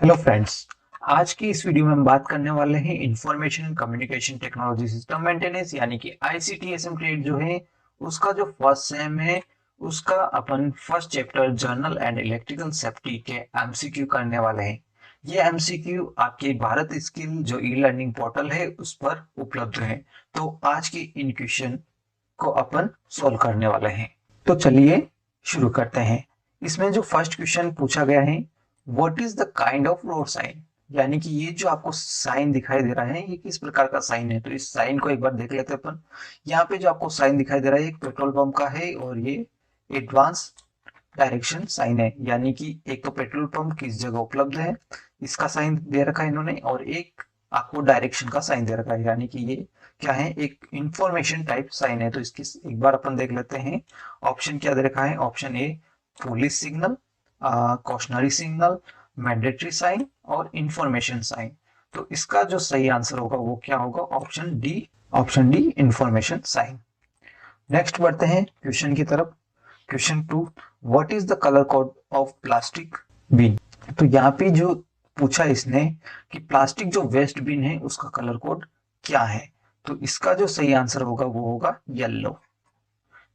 Hello friends. आज की इस वीडियो में हम बात करने वाले हैं information communication technology system maintenance यानी कि आईसीटी एसएम जो है उसका जो फर्स्ट सेम है उसका अपन first chapter general and electrical safety के एमसीक्यू करने वाले हैं। ये एमसीक्यू आपके भारत स्किल जो ई लर्निंग पोर्टल है उस पर उपलब्ध है। तो आज की इन क्वेश्चन को अपन सोल्व करने वाले हैं। तो चलिए शुरू करते हैं। इसमें जो फर्स्ट क्वेश्चन पूछा गया है, what is the kind of road sign, यानी कि ये जो आपको साइन दिखाई दे रहा है ये किस प्रकार का साइन है। तो इस साइन को एक बार देख लेते हैं अपन। यहाँ पे जो आपको साइन दिखाई दे रहा है एक पेट्रोल पंप का है और ये एडवांस डायरेक्शन साइन है, यानी कि एक तो पेट्रोल पंप किस जगह उपलब्ध है इसका साइन दे रखा है इन्होंने, और एक आपको डायरेक्शन का साइन दे रखा है, यानी कि ये क्या है, एक इंफॉर्मेशन टाइप साइन है। तो इसकी एक बार अपन देख लेते हैं। ऑप्शन क्या दे रखा है, option A police signal, cautionary signal, mandatory sign और इंफॉर्मेशन साइन। तो इसका जो सही आंसर होगा वो क्या होगा, option D. Option D information sign. Next बढ़ते हैं क्वेश्चन की तरफ। Question 2, what is the colour code of plastic bin. तो यहाँ पे जो पूछा इसने कि प्लास्टिक जो वेस्ट बिन है उसका कलर कोड क्या है। तो इसका जो सही आंसर होगा वो होगा येलो।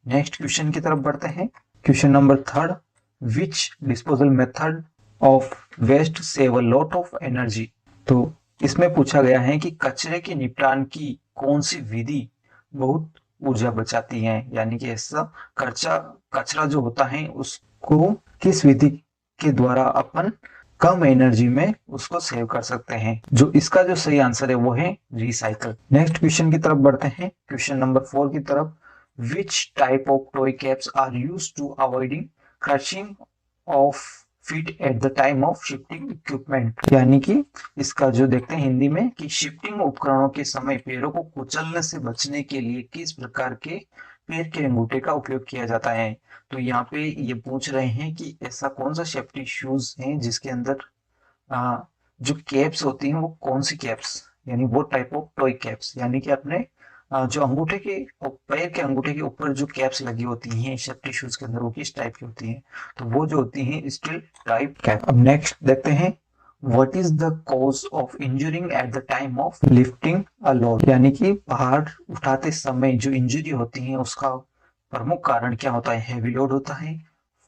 नेक्स्ट क्वेश्चन की तरफ बढ़ते हैं। Question number 3, which disposal method of waste save a lot of energy. तो इसमें पूछा गया है कि कचरे के निपटान की कौन सी विधि बहुत ऊर्जा बचाती है, यानी कि ऐसा कचरा कचरा जो होता है उसको किस विधि के द्वारा अपन कम एनर्जी में उसको सेव कर सकते हैं। जो इसका जो सही आंसर है वो है रिसाइकल। नेक्स्ट क्वेश्चन की तरफ बढ़ते हैं। क्वेश्चन नंबर 4 की तरफ, which type of toy caps are used to avoiding crushing of feet at the time of shifting equipment, यानी कि इसका जो देखते हैं हिंदी में कि शिफ्टिंग उपकरणों के समय पैरों को कुचलने से बचने के लिए किस प्रकार के पैर के अंगूठे का उपयोग किया जाता है। तो यहाँ पे ये पूछ रहे हैं कि ऐसा कौन सा सेफ्टी शूज है जिसके अंदर जो कैप्स होती हैं वो कौन सी कैप्स, यानी वो टाइप ऑफ टॉय कैप्स, यानी कि अपने जो अंगूठे के पैर के अंगूठे के ऊपर जो कैप्स लगी होती हैं सेफ्टी शूज के अंदर वो किस टाइप की होती हैं। तो वो जो होती हैं स्टील टाइप कैप। अब नेक्स्ट देखते हैं, what is the cause of injuring at the time of lifting a load, यानी कि पहाड़ उठाते समय जो इंजरी होती है उसका प्रमुख कारण क्या होता है। हैवी लोड होता है,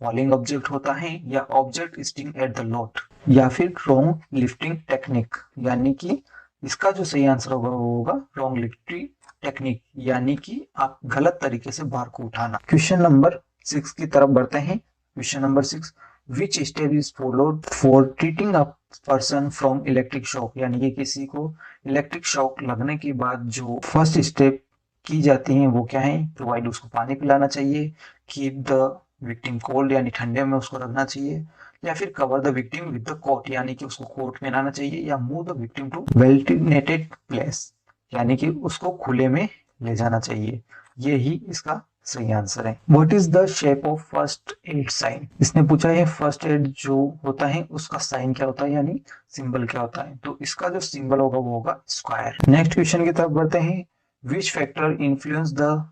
फॉलिंग ऑब्जेक्ट होता है, या object sting at the load, या फिर रॉन्ग लिफ्टिंग टेक्निक, यानी कि इसका जो सही आंसर होगा वो होगा रॉन्ग लिफ्टिंग टेक्निक, यानी कि आप गलत तरीके से बार को उठाना। क्वेश्चन नंबर 6 की तरफ बढ़ते हैं। Question number 6, which step is followed for treating a person from electric shock, यानी कि किसी को इलेक्ट्रिक शॉक लगने के बाद जो फर्स्ट स्टेप की जाती है वो क्या है। प्रोवाइड, उसको पानी पिलाना चाहिए, कीप द विक्टिम कोल्ड यानी ठंडे में उसको रखना चाहिए, या फिर cover the victim with the coat यानी कि उसको कोट पहनाना चाहिए, या move the victim to ventilated place यानी कि उसको खुले में ले जाना चाहिए। ये ही इसका सही आंसर है। What is the shape of first aid sign, इसने पूछा है फर्स्ट एड जो होता है उसका साइन क्या होता है, यानी सिंबल क्या होता है। तो इसका जो सिंबल होगा वो होगा स्क्वायर। नेक्स्ट क्वेश्चन की तरफ बढ़ते हैं। Which factor influence the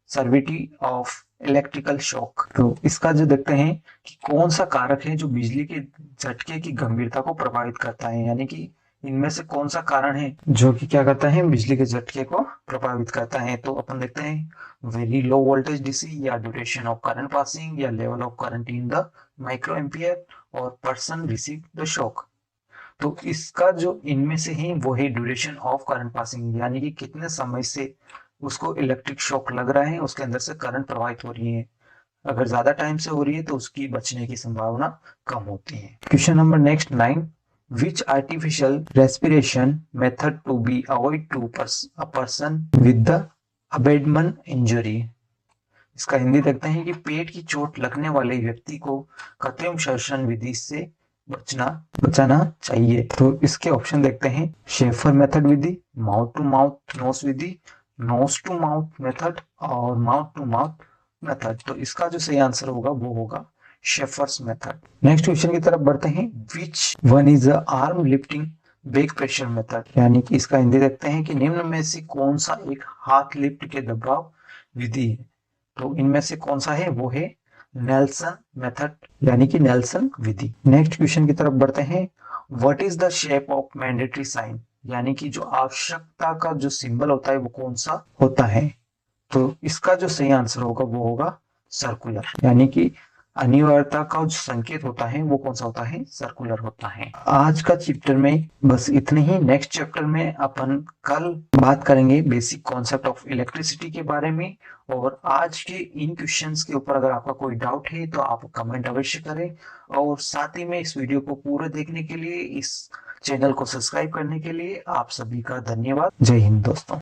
severity of electrical shock. तो इसका जो देखते हैं कि कौन सा कारक है जो बिजली के झटके की गंभीरता को प्रभावित करता है, यानी कि इनमें से कौन सा कारण है जो कि क्या करता है, बिजली के झटके को प्रभावित करता है। तो अपन देखते हैं वेरी लो वोल्टेज डीसी, या ड्यूरेशन ऑफ करंट पासिंग, या level of current in the micro ampere, और पर्सन रिसीव द शॉक। तो इसका जो इनमें से है वो है ड्यूरेशन ऑफ करंट पासिंग, यानी कि कितने समय से उसको इलेक्ट्रिक शॉक लग रहा है, उसके अंदर से करंट प्रवाहित हो रही है। अगर ज्यादा टाइम से हो रही है तो उसकी बचने की संभावना कम होती है। Question number next 9, which artificial respiration method to be avoid to a person with the abdomen injury. इसका हिंदी देखते हैं कि पेट की चोट लगने वाले व्यक्ति को कृत्रिम श्वसन विधि से बचाना चाहिए। तो इसके ऑप्शन देखते हैं, शेफर मेथड विधि, माउथ टू माउथ नोज विधि, नोज टू माउथ मेथड, और माउथ टू माउथ मेथड। तो इसका जो सही आंसर होगा वो होगा शेफर्स मेथड। नेक्स्ट क्वेश्चन की तरफ बढ़ते हैं। Which one is a arm lifting back pressure method, यानी कि इसका हिंदी देखते हैं कि निम्न में से कौन सा एक हाथ लिफ्ट के दबाव विधि है। तो इनमें से कौन सा है, वो है नेल्सन मेथड, यानी कि नेल्सन विधि। नेक्स्ट क्वेश्चन की तरफ बढ़ते हैं। What is the shape of mandatory sign, यानी कि जो आवश्यकता का जो सिंबल होता है वो कौन सा होता है। तो इसका जो सही आंसर होगा वो होगा सर्कुलर, यानी कि अनिवार्यता का जो संकेत होता है वो कौन सा होता है, सर्कुलर होता है। आज का चैप्टर में बस इतने ही। नेक्स्ट चैप्टर में अपन कल बात करेंगे बेसिक कॉन्सेप्ट ऑफ इलेक्ट्रिसिटी के बारे में। और आज के इन क्वेश्चंस के ऊपर अगर आपका कोई डाउट है तो आप कमेंट अवश्य करें। और साथ ही में इस वीडियो को पूरे देखने के लिए, इस चैनल को सब्सक्राइब करने के लिए आप सभी का धन्यवाद। जय हिंद दोस्तों।